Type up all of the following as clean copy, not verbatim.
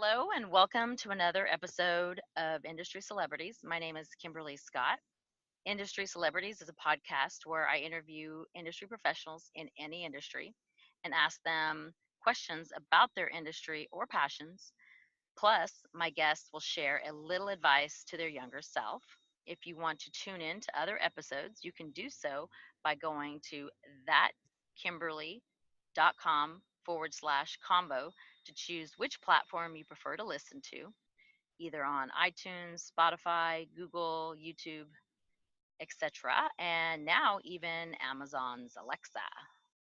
Hello and welcome to another episode of Industry Celebrities. My name is Kimberly Scott. Industry Celebrities is a podcast where I interview industry professionals in any industry and ask them questions about their industry or passions. Plus, my guests will share a little advice to their younger self. If you want to tune in to other episodes, you can do so by going to thatkimberly.com/combo to choose which platform you prefer to listen to, either on iTunes, Spotify, Google, YouTube, etc., and now even Amazon's Alexa.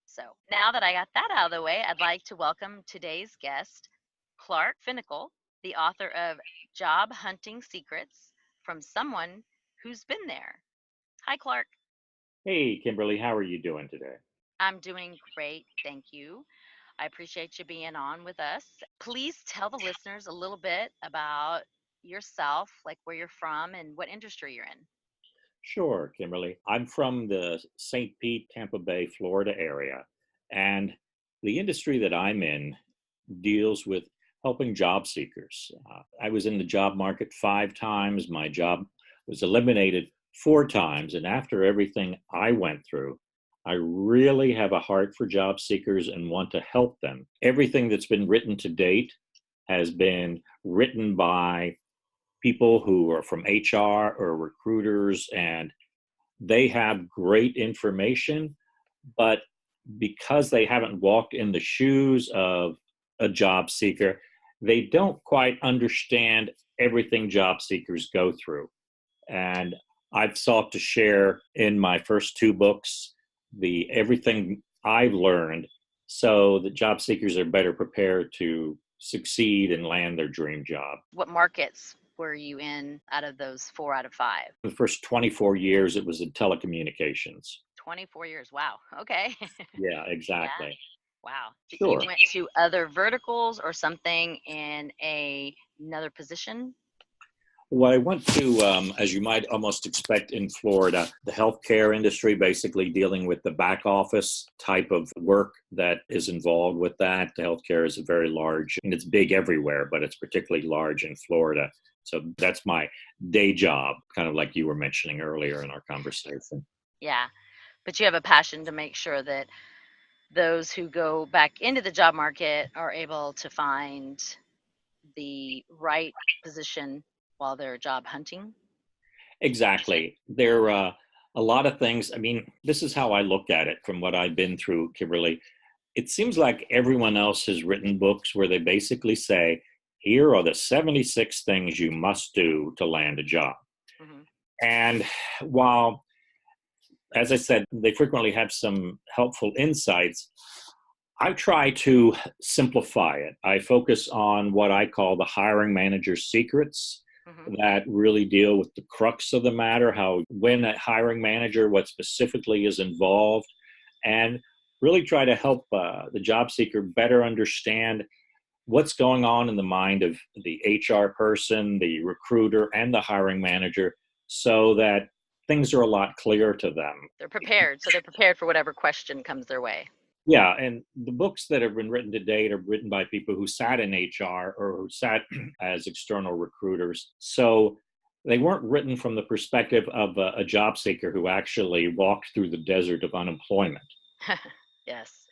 So now that I got that out of the way, I'd like to welcome today's guest, Clark Finnical, the author of Job Hunting Secrets from Someone Who's Been There. Hi, Clark. Hey, Kimberly, how are you doing today? I'm doing great. Thank you. I appreciate you being on with us. Please tell the listeners a little bit about yourself, like where you're from and what industry you're in. Sure, Kimberly. I'm from the St. Pete, Tampa Bay, Florida area, and the industry that I'm in deals with helping job seekers. I was in the job market 5 times. My job was eliminated 4 times, and after everything I went through, I really have a heart for job seekers and want to help them. Everything that's been written to date has been written by people who are from HR or recruiters, and they have great information, but because they haven't walked in the shoes of a job seeker, they don't quite understand everything job seekers go through. And I've sought to share in my first 2 books the everything I've learned so that job seekers are better prepared to succeed and land their dream job. What markets were you in out of those 4 out of 5? The first 24 years, it was in telecommunications. 24 years. Wow. Okay. Yeah, Yeah. exactly. Wow. You Sure. went to other verticals or something in another position? Well, I went to, as you might almost expect in Florida, the healthcare industry, basically dealing with the back office type of work that is involved with that. The healthcare is a very large, and it's big everywhere, but it's particularly large in Florida. So that's my day job, kind of like you were mentioning earlier in our conversation. Yeah. But you have a passion to make sure that those who go back into the job market are able to find the right position while they're job hunting. Exactly. There are a lot of things. I mean, this is how I look at it from what I've been through, Kimberly. It seems like everyone else has written books where they basically say, here are the 76 things you must do to land a job. Hmm. And while, as I said, they frequently have some helpful insights, I try to simplify it. I focus on what I call the hiring manager's secrets Hmm. that really deal with the crux of the matter, how when a hiring manager, what specifically is involved, and really try to help the job seeker better understand what's going on in the mind of the HR person, the recruiter, and the hiring manager so that things are a lot clearer to them. They're prepared. So they're prepared for whatever question comes their way. Yeah, and the books that have been written to date are written by people who sat in HR or who sat as external recruiters. So they weren't written from the perspective of a job seeker who actually walked through the desert of unemployment. Yes,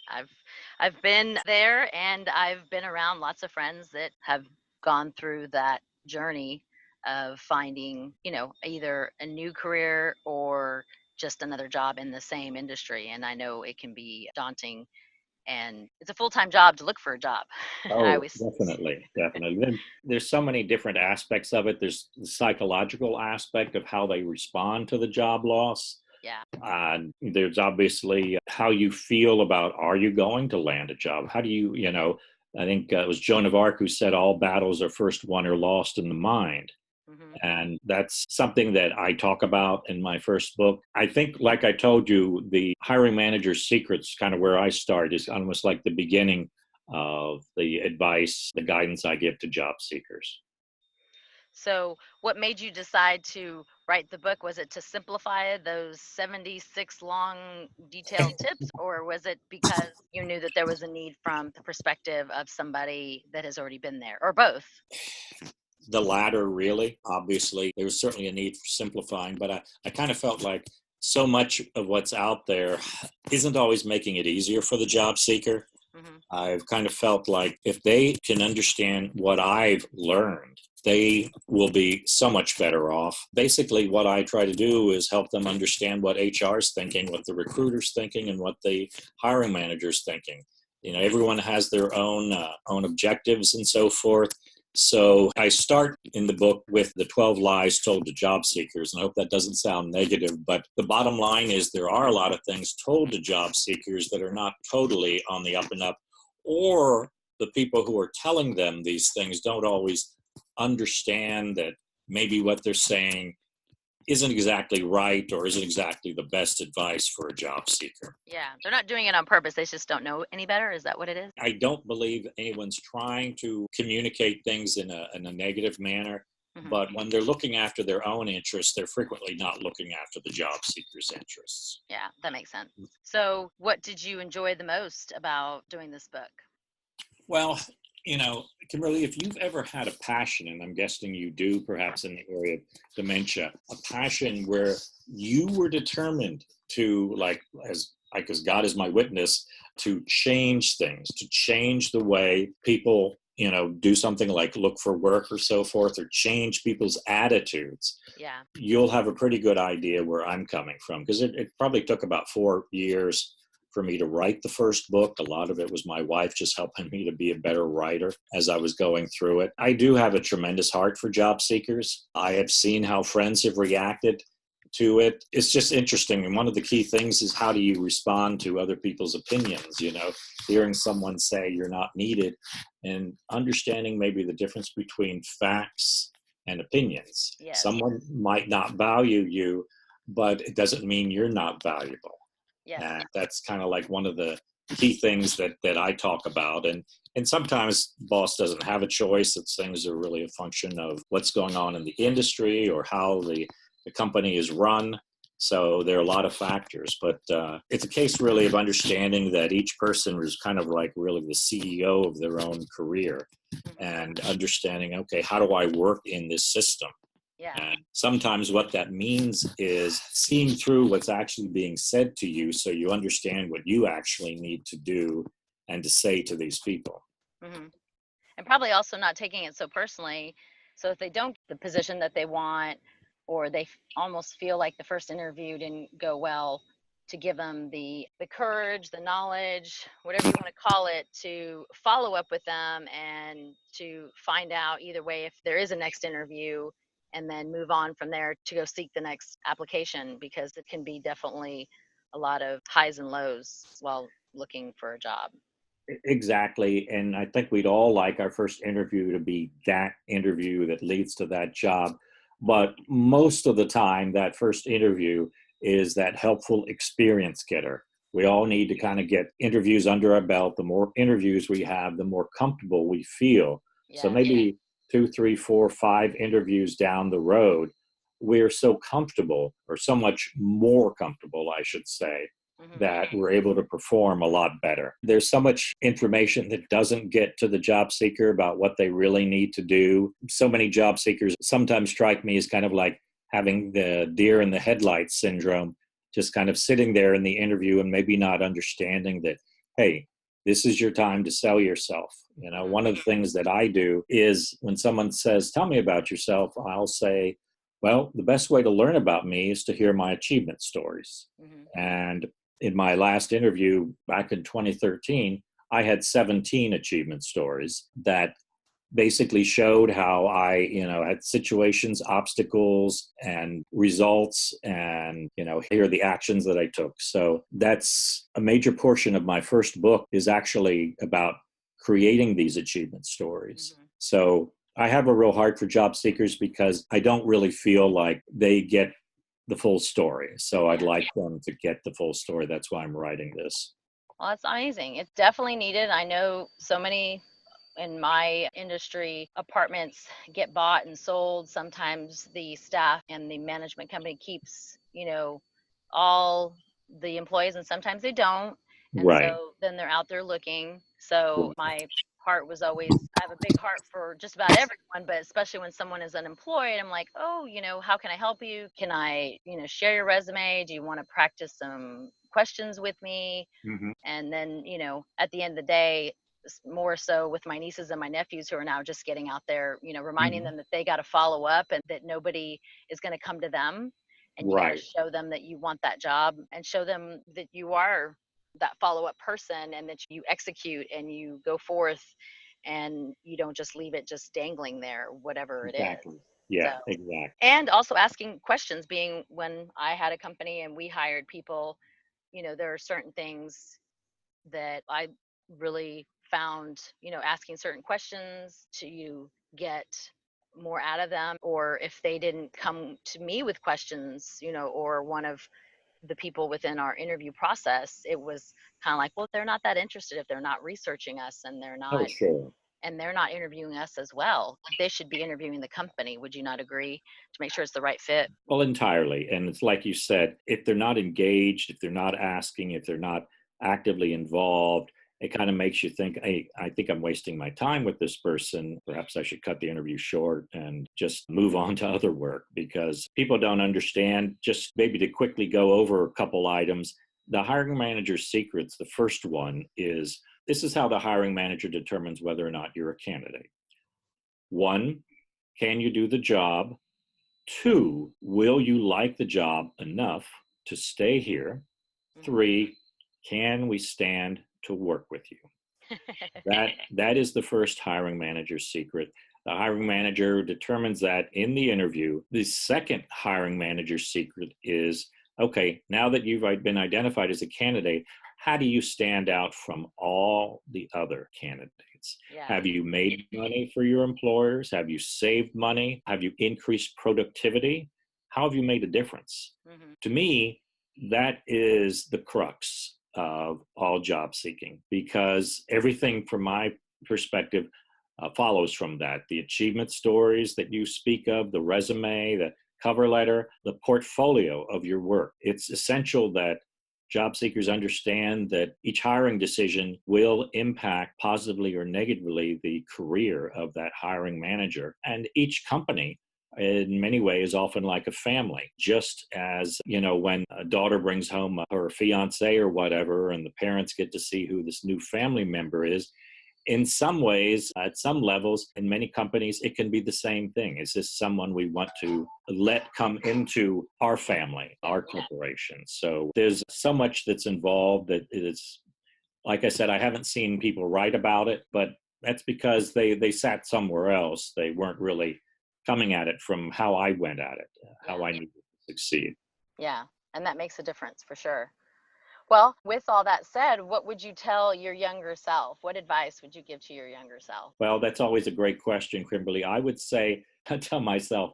I've been there and I've been around lots of friends that have gone through that journey of finding, either a new career or just another job in the same industry. And I know it can be daunting and it's a full-time job to look for a job. I Oh, always, definitely, definitely. Then there's so many different aspects of it. There's the psychological aspect of how they respond to the job loss. yeah. There's obviously how you feel about, are you going to land a job? How do you, I think it was Joan of Arc who said all battles are first won or lost in the mind. Hmm. And that's something that I talk about in my first book. I think, like I told you, the hiring manager's secrets, kind of where I start, is almost like the beginning of the advice, the guidance I give to job seekers. So, what made you decide to write the book? Was it to simplify those 76 long, detailed tips, or was it because you knew that there was a need from the perspective of somebody that has already been there, or both? The latter, really. Obviously, there was certainly a need for simplifying, but I kind of felt like so much of what's out there isn't always making it easier for the job seeker. Hmm. I've kind of felt like if they can understand what I've learned, they will be so much better off. Basically, what I try to do is help them understand what HR is thinking, what the recruiter's thinking, and what the hiring manager's thinking. Everyone has their own objectives and so forth. So I start in the book with the 12 lies told to job seekers. And I hope that doesn't sound negative, but the bottom line is there are a lot of things told to job seekers that are not totally on the up and up, or the people who are telling them these things don't always understand that maybe what they're saying isn't exactly right or isn't exactly the best advice for a job seeker. Yeah, they're not doing it on purpose. They just don't know any better. Is that what it is? I don't believe anyone's trying to communicate things in a negative manner, Hmm. but when they're looking after their own interests, they're frequently not looking after the job seeker's interests. Yeah, that makes sense. So, what did you enjoy the most about doing this book? Well, Kimberly, if you've ever had a passion, and I'm guessing you do, perhaps in the area of dementia, a passion where you were determined to, as God is my witness, to change things, to change the way people, do something like look for work or so forth, or change people's attitudes, Yeah. you'll have a pretty good idea where I'm coming from, because it probably took about 4 years for me to write the first book. A lot of it was my wife just helping me to be a better writer as I was going through it. I do have a tremendous heart for job seekers. I have seen how friends have reacted to it. It's just interesting. And one of the key things is, how do you respond to other people's opinions? Hearing someone say you're not needed, and understanding maybe the difference between facts and opinions. Yes. Someone might not value you, but it doesn't mean you're not valuable. Yes. And that's kind of like one of the key things that I talk about. And sometimes boss doesn't have a choice. It's things are really a function of what's going on in the industry or how the company is run. So there are a lot of factors, but it's a case really of understanding that each person is kind of like really the CEO of their own career, Hmm. and understanding, okay, how do I work in this system? Yeah. And sometimes what that means is seeing through what's actually being said to you, so you understand what you actually need to do and to say to these people. Hmm. And probably also not taking it so personally. So if they don't get the position that they want, or they almost feel like the first interview didn't go well, to give them the courage, the knowledge, whatever you want to call it, to follow up with them and to find out either way if there is a next interview, and then move on from there to go seek the next application, because it can be definitely a lot of highs and lows while looking for a job. Exactly. And I think we'd all like our first interview to be that interview that leads to that job. But most of the time, that first interview is that helpful experience getter. We all need to kind of get interviews under our belt. The more interviews we have, the more comfortable we feel. So Yes. maybe 2, 3, 4, 5 interviews down the road, we're so comfortable, or so much more comfortable, I should say, Hmm. that we're able to perform a lot better. There's so much information that doesn't get to the job seeker about what they really need to do. So many job seekers sometimes strike me as kind of like having the deer in the headlights syndrome, just kind of sitting there in the interview and maybe not understanding that, hey, this is your time to sell yourself. Hmm. One of the things that I do is when someone says, tell me about yourself, I'll say, well, the best way to learn about me is to hear my achievement stories. Hmm. And in my last interview back in 2013, I had 17 achievement stories that basically showed how I, had situations, obstacles, and results, and, here are the actions that I took. So that's a major portion of my first book, is actually about creating these achievement stories. Hmm. So I have a real heart for job seekers because I don't really feel like they get the full story. So I'd Yeah. like them to get the full story. That's why I'm writing this. Well, that's amazing. It's definitely needed. I know so many In my industry, apartments get bought and sold. Sometimes the staff and the management company keeps, all the employees, and sometimes they don't. And Right. so then they're out there looking. So my heart was always, I have a big heart for just about everyone, but especially when someone is unemployed, I'm like, oh, how can I help you? Can I, share your resume? Do you want to practice some questions with me? Hmm. And then, at the end of the day, more so with my nieces and my nephews who are now just getting out there, reminding Hmm. them that they got to follow up and that nobody is going to come to them. And you got to Right. show them that you want that job and show them that you are that follow up person and that you execute and you go forth and you don't just leave it just dangling there, whatever it is. Exactly. So, Yeah, exactly. and also asking questions, being when I had a company and we hired people, there are certain things that I really found, asking certain questions to get more out of them, or if they didn't come to me with questions, or one of the people within our interview process, it was kind of like, well, they're not that interested if they're not researching us and Oh, sure. they're not interviewing us as well. They should be interviewing the company. Would you not agree, to make sure it's the right fit? Well, entirely. And it's like you said, if they're not engaged, if they're not asking, if they're not actively involved, it kind of makes you think, hey, I think I'm wasting my time with this person. Perhaps I should cut the interview short and just move on to other work because people don't understand. Just maybe to quickly go over a couple items. The hiring manager's secrets, the first one is this is how the hiring manager determines whether or not you're a candidate. One, can you do the job? Two, will you like the job enough to stay here? Hmm. Three, can we stand to work with you? That is the first hiring manager's secret. The hiring manager determines that in the interview. The second hiring manager's secret is okay, now that you've been identified as a candidate, how do you stand out from all the other candidates? Yeah. Have you made money for your employers? Have you saved money? Have you increased productivity? How have you made a difference? Hmm. To me, that is the crux of all job seeking because everything from my perspective follows from that. The achievement stories that you speak of, the resume, the cover letter, the portfolio of your work. It's essential that job seekers understand that each hiring decision will impact positively or negatively the career of that hiring manager. And each company in many ways often like a family, just as when a daughter brings home her fiance or whatever and the parents get to see who this new family member is. In some ways, at some levels, in many companies, it can be the same thing. Is this someone we want to let come into our family, our corporation? So there's so much that's involved that it is, like I said, I haven't seen people write about it, but that's because they sat somewhere else. They weren't really coming at it from how I went at it, how Yeah. I needed to succeed. Yeah. And that makes a difference for sure. Well, with all that said, what would you tell your younger self? What advice would you give to your younger self? Well, that's always a great question, Kimberly. I would say, I tell myself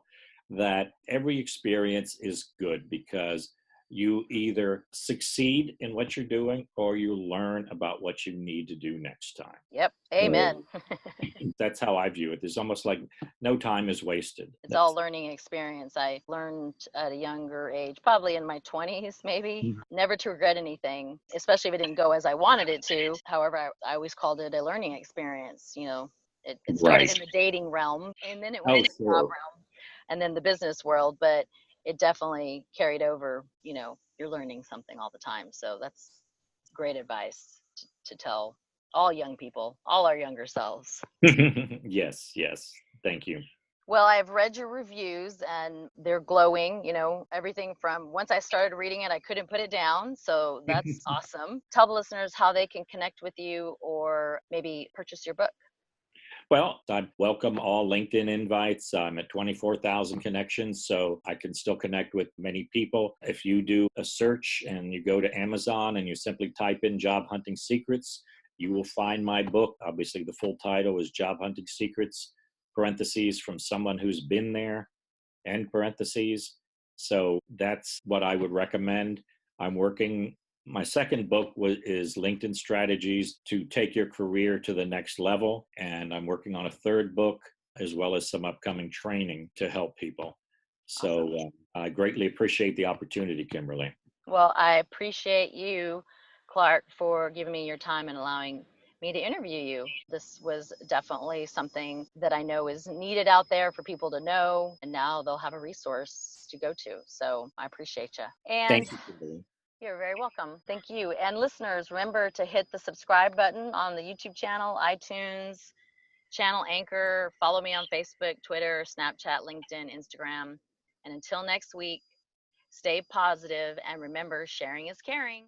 that every experience is good because you either succeed in what you're doing or you learn about what you need to do next time. Yep. So Amen. that's how I view it. It's almost like no time is wasted. It's all That's learning experience. I learned at a younger age, probably in my 20s, maybe, never to regret anything, especially if it didn't go as I wanted it to. However, I always called it a learning experience. It started right. in the dating realm and then it went Oh, in the job sure. realm and then the business world, but it definitely carried over. You're learning something all the time. So that's great advice to tell all young people, all our younger selves. Yes, yes. Thank you. Well, I've read your reviews and they're glowing, everything from once I started reading it, I couldn't put it down. So that's awesome. Tell the listeners how they can connect with you or maybe purchase your book. Well, I welcome all LinkedIn invites. I'm at 24,000 connections, so I can still connect with many people. If you do a search and you go to Amazon and you simply type in Job Hunting Secrets, you will find my book. Obviously, the full title is Job Hunting Secrets, parentheses, from someone who's been there, end parentheses. So that's what I would recommend. I'm working My second book is LinkedIn Strategies to Take Your Career to the Next Level. And I'm working on a third book as well as some upcoming training to help people. Awesome. So I greatly appreciate the opportunity, Kimberly. Well, I appreciate you, Clark, for giving me your time and allowing me to interview you. This was definitely something that I know is needed out there for people to know, and now they'll have a resource to go to. So I appreciate you. And Thank you, Kimberly. you're very welcome. Thank you. And listeners, remember to hit the subscribe button on the YouTube channel, iTunes, channel Anchor. Follow me on Facebook, Twitter, Snapchat, LinkedIn, Instagram. And until next week, stay positive and remember, sharing is caring.